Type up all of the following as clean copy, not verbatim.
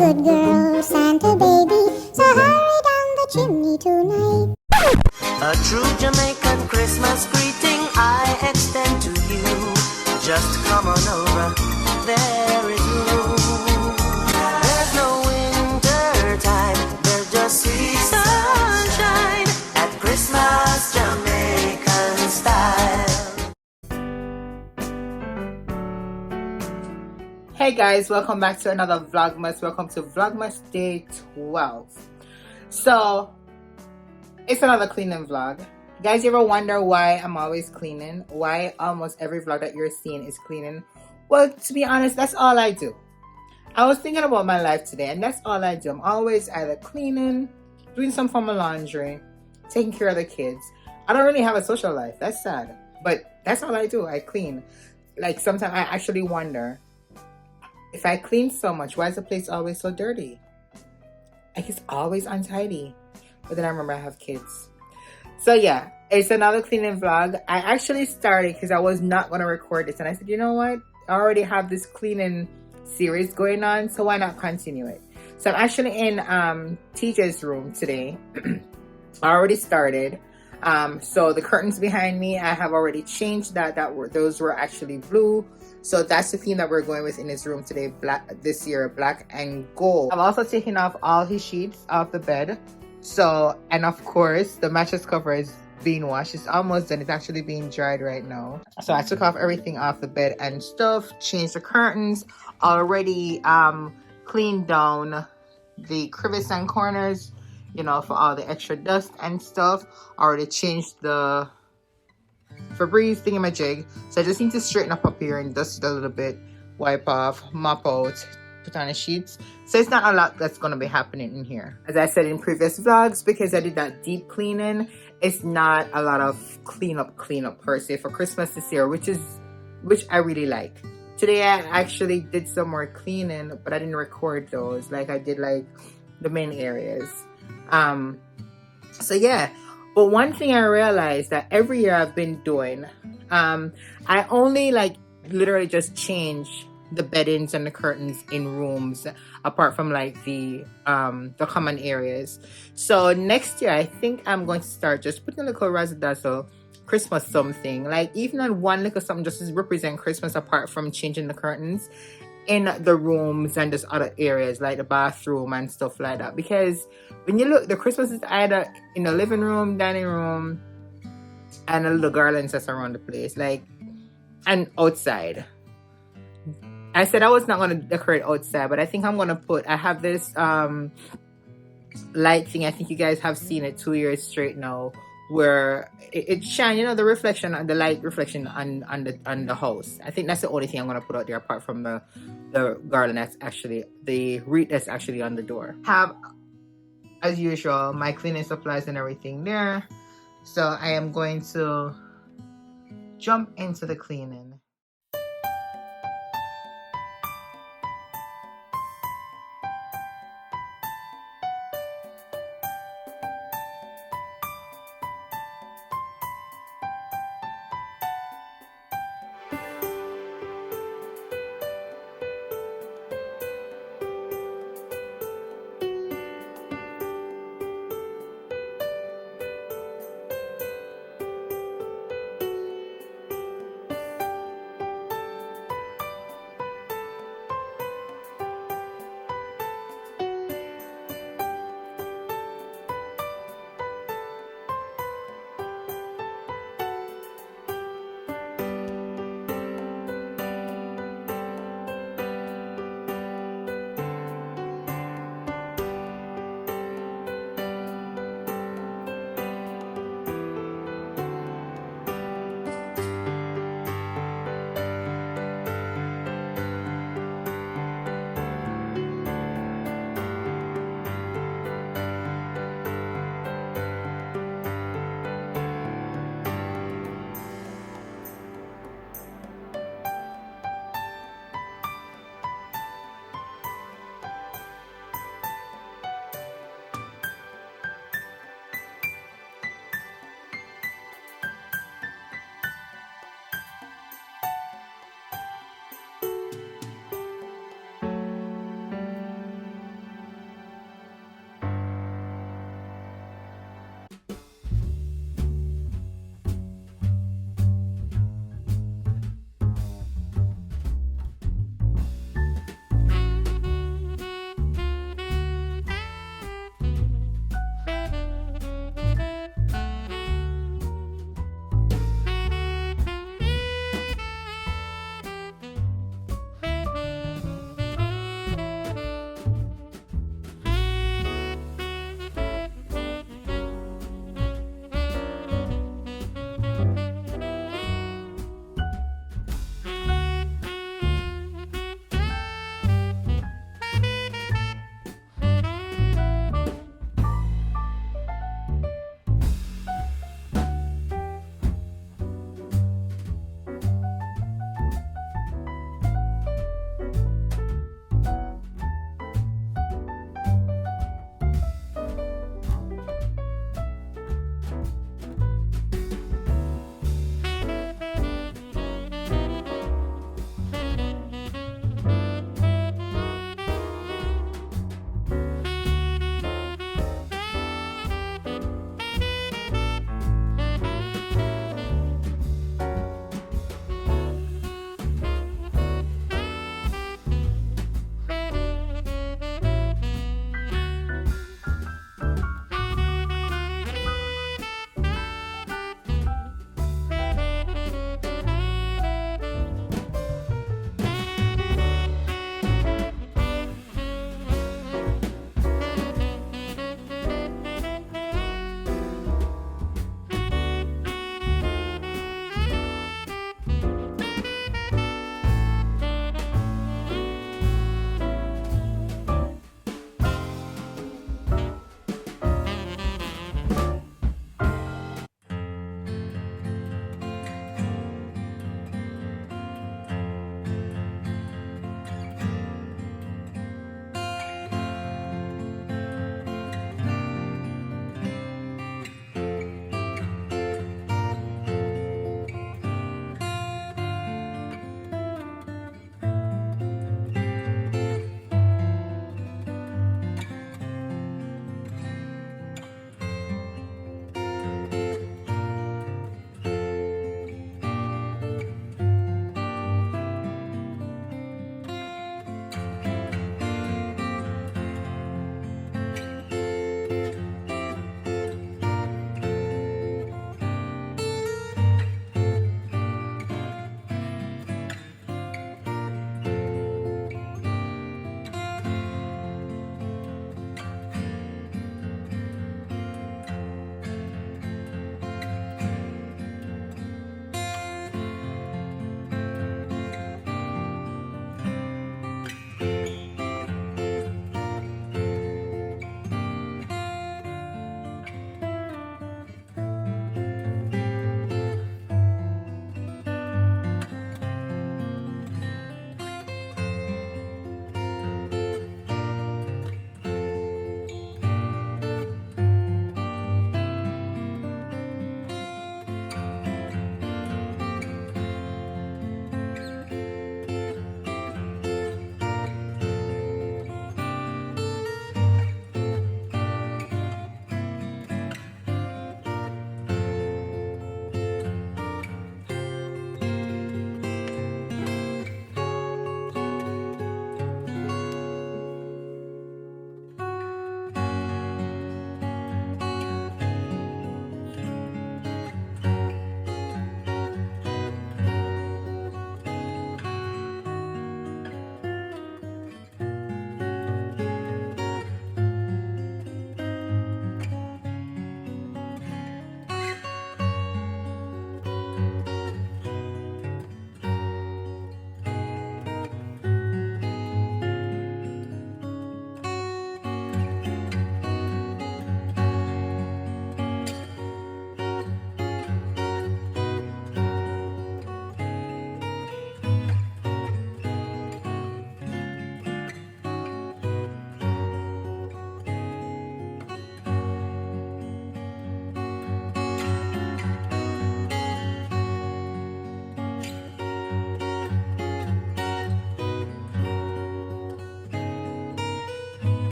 good girl, Santa baby, so hurry down the chimney tonight. A true Jamaican Christmas greeting I extend to you. Just come on over, there is room. There's no winter time, there's just sweet sunshine at Christmas Jamaican style. Hey guys, welcome back to another Vlogmas. Welcome to Vlogmas Day 12. So, it's another cleaning vlog. Guys, you ever wonder why I'm always cleaning? Why almost every vlog that you're seeing is cleaning? Well, to be honest, that's all I do. I was thinking about my life today, and that's all I do. I'm always either cleaning, doing some form of laundry, taking care of the kids. I don't really have a social life. That's sad. But that's all I do. I clean. Like, sometimes I actually wonder, if I clean so much, why is the place always so dirty? Like, it's always untidy. But then I remember I have kids. So yeah, it's another cleaning vlog. I actually started because I was not going to record this. And I said, you know what? I already have this cleaning series going on, so why not continue it? So I'm actually in TJ's room today. I already started. So the curtains behind me, I have already changed that. Those were actually blue. So that's the theme that we're going with in his room today, this year, black and gold. I've also taken off all his sheets off the bed. So, and of course, the mattress cover is being washed. It's almost done. It's actually being dried right now. So I took off everything off the bed and stuff, changed the curtains, already cleaned down the crevice and corners, you know, for all the extra dust and stuff. Already changed the Febreze thingamajig. So I just need to straighten up here and dust it a little bit, wipe off, mop out, put on the sheets. So it's not a lot that's going to be happening in here. As I said in previous vlogs, because I did that deep cleaning, it's not a lot of cleanup per se for Christmas this year, which I really like. Today I actually did some more cleaning, but I didn't record those. Like I did like the main areas. So yeah. But one thing I realized that every year I've been doing, I only like literally just change the beddings and the curtains in rooms apart from like the common areas. So next year I think I'm going to start just putting a little razzle-dazzle Christmas something, like even on one little something just to represent Christmas apart from changing the curtains in the rooms and just other areas like the bathroom and stuff like that. Because when you look, the Christmas is either in the living room, dining room, and a little garlands that's around the place, like, and outside. I said I was not going to decorate outside, but I think I'm going to I have this light thing. I think you guys have seen it 2 years straight now, where it shine, you know, the reflection, the light reflection on the house. I think that's the only thing I'm going to put out there apart from the garland that's actually, the wreath that's actually on the door. Have, as usual, my cleaning supplies and everything there. So I am going to jump into the cleaning.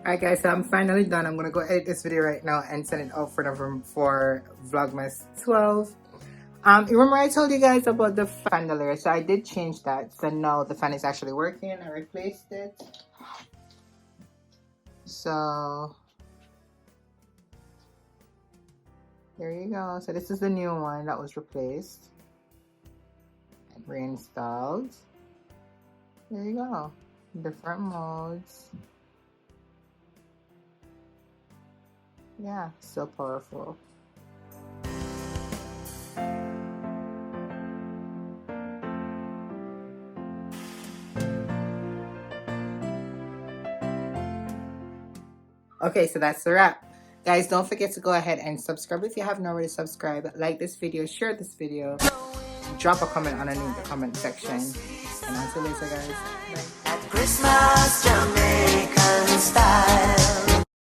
Alright guys, so I'm finally done. I'm gonna go edit this video right now and send it out for November for Vlogmas 12. Remember I told you guys about the chandelier, so I did change that. So now the fan is actually working. I replaced it. So there you go. So this is the new one that was replaced and reinstalled. There you go. Different modes. Yeah, so powerful. Okay, so that's the wrap. Guys, don't forget to go ahead and subscribe if you haven't already subscribed. Like this video, share this video, drop a comment underneath the comment section. And until later, guys. Bye. At Christmas Jamaican style.